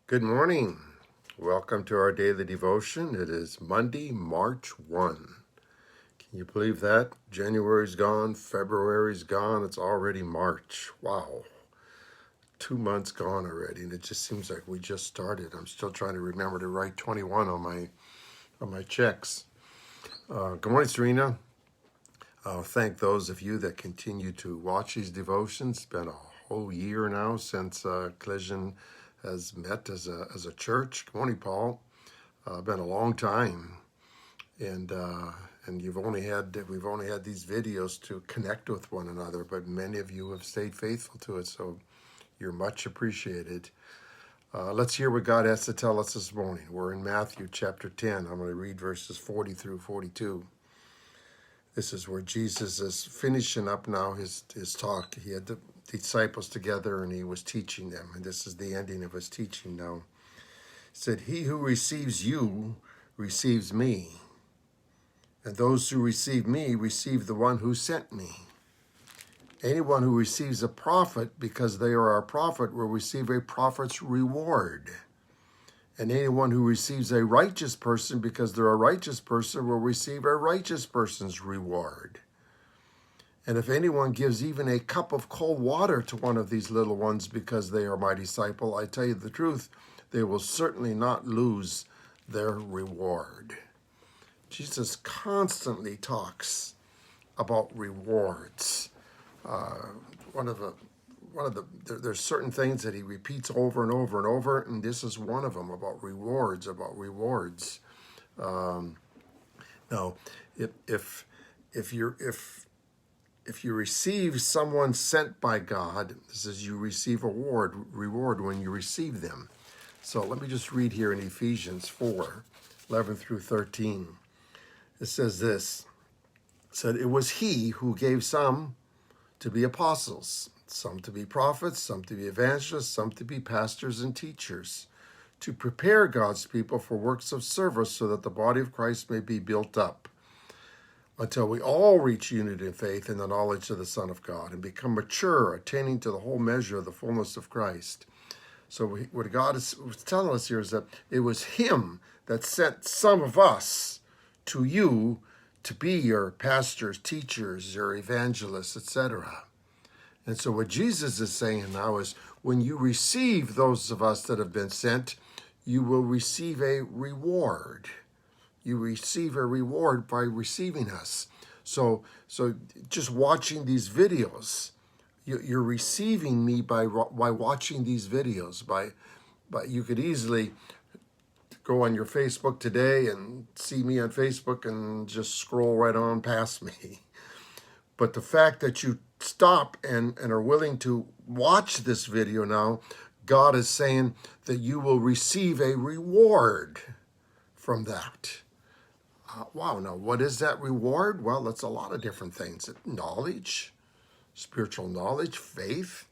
Good morning. Welcome to our daily devotion. It is Monday, March 1. Can you believe that? January's gone, February's gone, it's already March. Wow. 2 months gone already, and it just seems like we just started. I'm still trying to remember to write 21 on my checks. Good morning, Serena. Thank those of you that continue to watch these devotions. It's been a whole year now since Collision has met as a church. Good morning, Paul. Been a long time, and we've only had these videos to connect with one another, but many of you have stayed faithful to it, so you're much appreciated. Let's hear what God has to tell us this morning. We're in Matthew chapter 10. I'm going to read verses 40 through 42. This is where Jesus is finishing up now his talk. He had the disciples together and he was teaching them. And this is the ending of his teaching now. He said, "He who receives you receives me. And those who receive me receive the one who sent me. Anyone who receives a prophet because they are a prophet will receive a prophet's reward. And anyone who receives a righteous person because they're a righteous person will receive a righteous person's reward. And if anyone gives even a cup of cold water to one of these little ones because they are my disciple, I tell you the truth, they will certainly not lose their reward." Jesus constantly talks about rewards. There's certain things that he repeats over and over and over, and this is one of them, about rewards. Now, if you receive someone sent by God, this is you receive a reward when you receive them. So let me just read here in Ephesians 4:11 through 13. It says this. It said, "It was he who gave some to be apostles, some to be prophets, some to be evangelists, some to be pastors and teachers, to prepare God's people for works of service so that the body of Christ may be built up until we all reach unity in faith and the knowledge of the Son of God and become mature, attaining to the whole measure of the fullness of Christ." So what God is telling us here is that it was him that sent some of us to you to be your pastors, teachers, your evangelists, etc. And so what Jesus is saying now is when you receive those of us that have been sent, you will receive a reward. You receive a reward by receiving us. So just watching these videos, you're receiving me by watching these videos. By you could easily go on your Facebook today and see me on Facebook and just scroll right on past me. But the fact that you stop and are willing to watch this video now, God is saying that you will receive a reward from that. Wow, now what is that reward? Well, it's a lot of different things. Knowledge, spiritual knowledge, faith.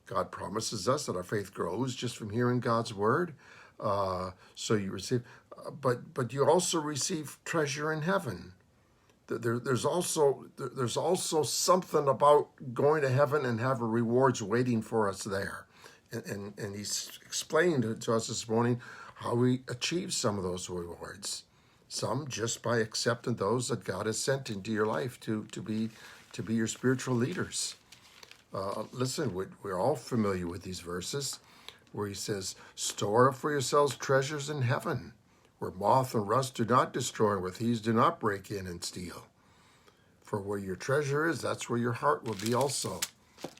God promises us that our faith grows just from hearing God's word. So you receive, but you also receive treasure in heaven. There's also something about going to heaven and having rewards waiting for us there. And he's explained to us this morning how we achieve some of those rewards. Some just by accepting those that God has sent into your life to be your spiritual leaders. Listen, we're all familiar with these verses where he says, "Store up for yourselves treasures in heaven, where moth and rust do not destroy, where thieves do not break in and steal. For where your treasure is, that's where your heart will be also."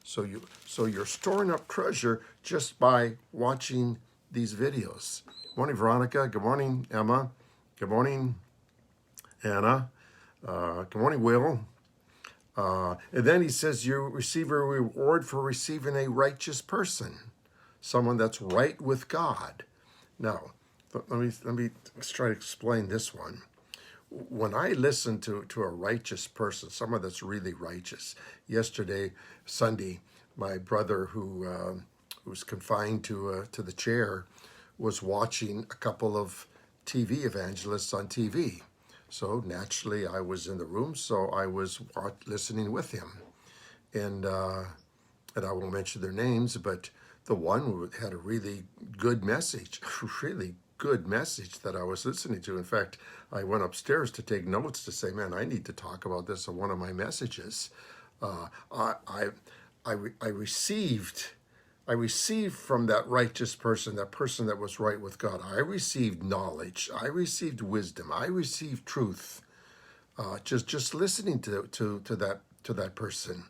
So you're storing up treasure just by watching these videos. Good morning, Veronica. Good morning, Emma. Good morning, Anna. Good morning, Will. And then he says you receive a reward for receiving a righteous person, someone that's right with God. Now, let's try to explain this one. When I listen to a righteous person, someone that's really righteous. Yesterday, Sunday, my brother who was confined to the chair was watching a couple of TV evangelists on TV. So naturally, I was in the room, so I was listening with him. And I won't mention their names, but the one who had a really good message, really good message that I was listening to. In fact, I went upstairs to take notes to say, man, I need to talk about this in one of my messages. I received from that righteous person, that person that was right with God. I received knowledge. I received wisdom. I received truth. Just listening to that person.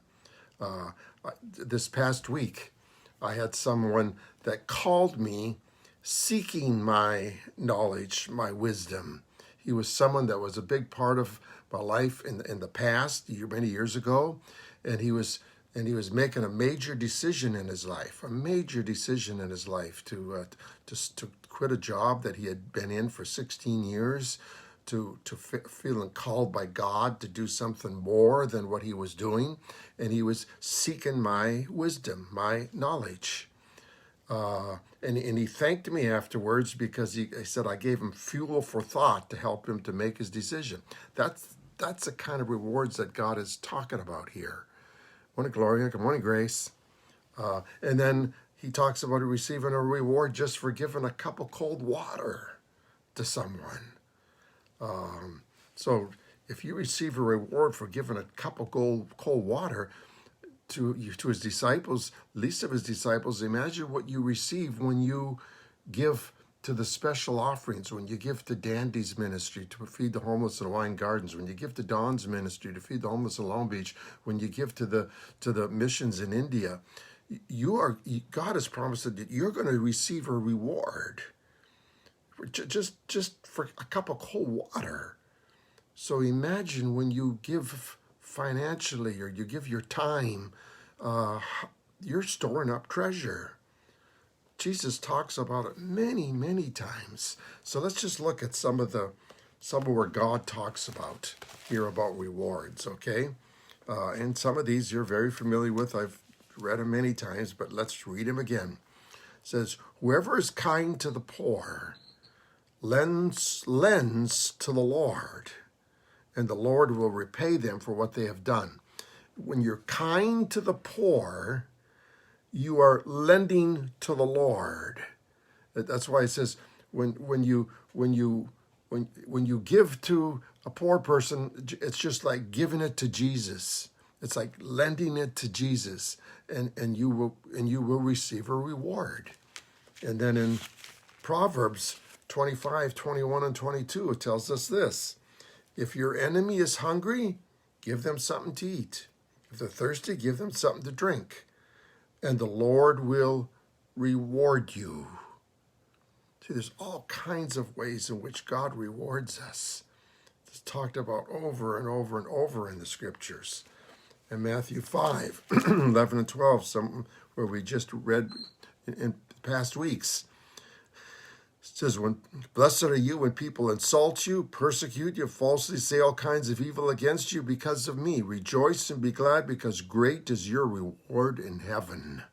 This past week, I had someone that called me seeking my knowledge, my wisdom. He was someone that was a big part of my life in the past, many years ago, and he was making a major decision in his life, to quit a job that he had been in for 16 years, to feeling called by God to do something more than what he was doing, and he was seeking my wisdom, my knowledge. And he thanked me afterwards because he said I gave him fuel for thought to help him to make his decision. That's the kind of rewards that God is talking about here. Good morning, Gloria. Good morning, Grace. And then he talks about receiving a reward just for giving a cup of cold water to someone. So if you receive a reward for giving a cup of cold water to his disciples, least of his disciples, imagine what you receive when you give to the special offerings, when you give to Dandy's ministry to feed the homeless in Hawaiian Gardens, when you give to Don's ministry to feed the homeless in Long Beach, when you give to the missions in India. God has promised that you're going to receive a reward just for a cup of cold water. So imagine when you give financially or you give your time, you're storing up treasure. Jesus talks about it many, many times. So let's just look at some of where God talks about here about rewards, okay? And some of these you're very familiar with. I've read them many times, but let's read them again. It says, whoever is kind to the poor lends to the Lord, and the Lord will repay them for what they have done. When you're kind to the poor, you are lending to the Lord. That's why it says when you give to a poor person, it's just like giving it to Jesus. It's like lending it to Jesus, and you will receive a reward. And then in Proverbs 25, 21, and 22, it tells us this. If your enemy is hungry, give them something to eat. If they're thirsty, give them something to drink. And the Lord will reward you. See, there's all kinds of ways in which God rewards us. It's talked about over and over and over in the scriptures. In Matthew 5, 11 and 12, some where we just read in past weeks. It says, blessed are you when people insult you, persecute you, falsely say all kinds of evil against you because of me. Rejoice and be glad, because great is your reward in heaven.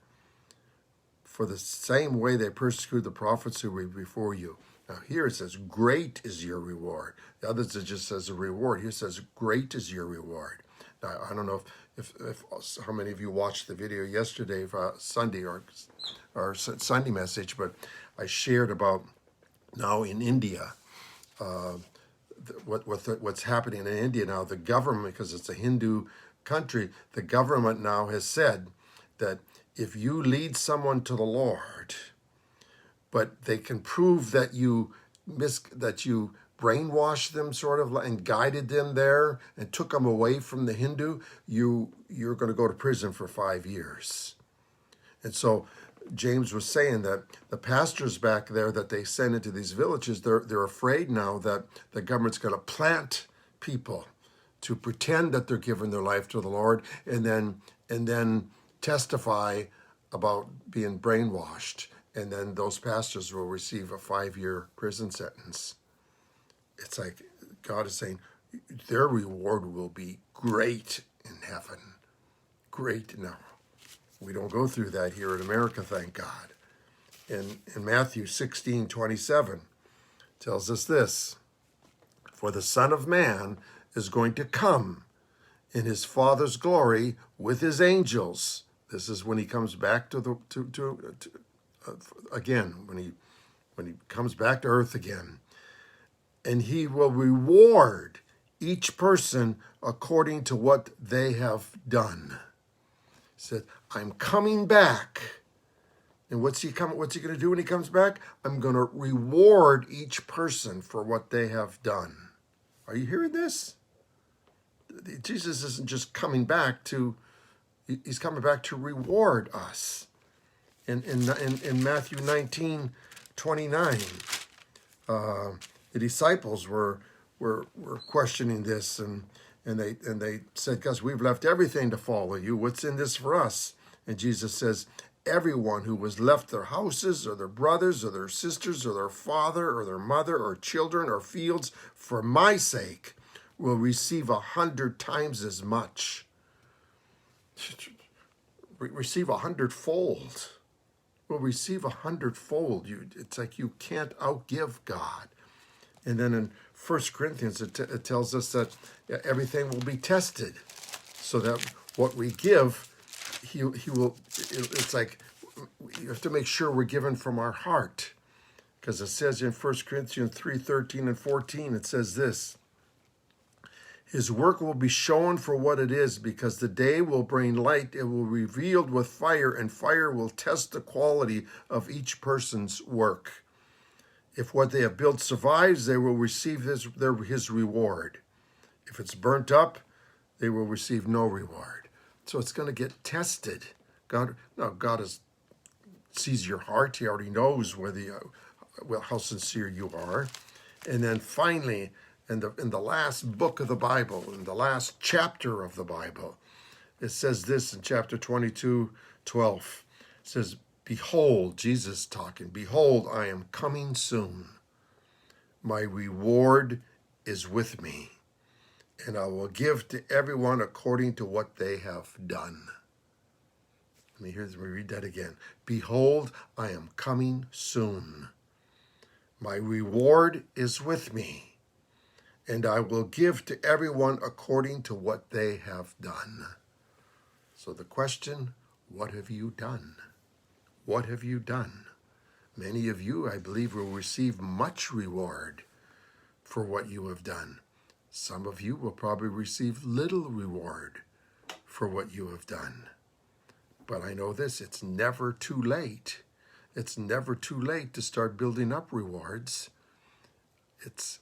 For the same way they persecuted the prophets who were before you. Now here it says, great is your reward. The others it just says a reward. Here it says, great is your reward. Now, I don't know if how many of you watched the video yesterday, Sunday or Sunday message, but I shared about now in India, what's happening in India now. The government, because it's a Hindu country, the government now has said that if you lead someone to the Lord, but they can prove that you brainwashed them sort of and guided them there and took them away from the Hindu, you're going to go to prison for 5 years. And so James was saying that the pastors back there that they send into these villages, they're afraid now that the government's going to plant people to pretend that they're giving their life to the Lord and then testify about being brainwashed. And then those pastors will receive a 5-year prison sentence. It's like God is saying their reward will be great in heaven. Great. Now, we don't go through that here in America, thank God. In Matthew 16:27 tells us this. For the Son of Man is going to come in his Father's glory with his angels, This is when he comes back again, when he comes back to earth again. And he will reward each person according to what they have done. He said, I'm coming back. And what's he going to do when he comes back? I'm going to reward each person for what they have done. Are you hearing this? Jesus isn't just coming back he's coming back to reward us. In Matthew 19:29, the disciples were questioning this, and they said, "Because we've left everything to follow you. What's in this for us?" And Jesus says, "Everyone who has left their houses or their brothers or their sisters or their father or their mother or children or fields for my sake will receive 100 times as much." Receive 100-fold. Will receive 100-fold. It's like you can't outgive God. And then in 1 Corinthians, it tells us that everything will be tested, so that what we give, he will. It's like you have to make sure we're given from our heart, because it says in 1 Corinthians 3:13 and 14, it says this: His work will be shown for what it is, because the day will bring light. It will be revealed with fire, and fire will test the quality of each person's work. If what they have built survives, they will receive his reward. If it's burnt up, they will receive no reward. So it's going to get tested. God sees your heart. He already knows how sincere you are. And then finally, in the last book of the Bible, in the last chapter of the Bible, it says this in chapter 22:12. It says, "Behold," Jesus talking, "behold, I am coming soon. My reward is with me, and I will give to everyone according to what they have done." Let me read that again. "Behold, I am coming soon. My reward is with me, and I will give to everyone according to what they have done." So the question, what have you done? What have you done? Many of you, I believe, will receive much reward for what you have done. Some of you will probably receive little reward for what you have done. But I know this, it's never too late. It's never too late to start building up rewards. It's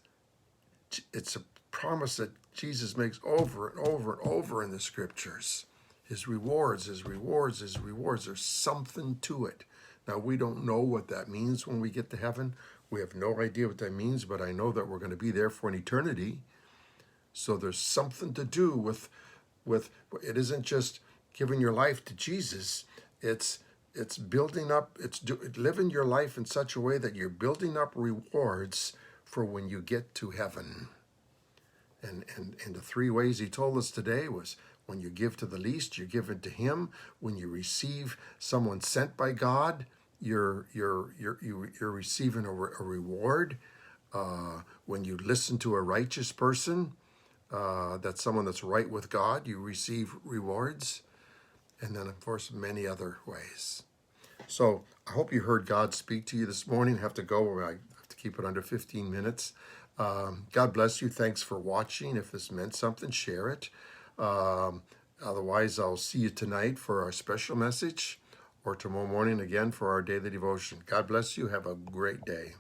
a promise that Jesus makes over and over and over in the scriptures. His rewards. There's something to it. Now, we don't know what that means when we get to heaven. We have no idea what that means, but I know that we're going to be there for an eternity. So there's something to do with it isn't just giving your life to Jesus. It's building up, living your life in such a way that you're building up rewards for when you get to heaven. And the three ways he told us today was, when you give to the least, you're given to him. When you receive someone sent by God, you're receiving a reward. When you listen to a righteous person, that's someone that's right with God, you receive rewards. And then, of course, many other ways. So I hope you heard God speak to you this morning. I have to go. I have to keep it under 15 minutes. God bless you. Thanks for watching. If this meant something, share it. Otherwise, I'll see you tonight for our special message, or tomorrow morning again for our daily devotion. God bless you. Have a great day.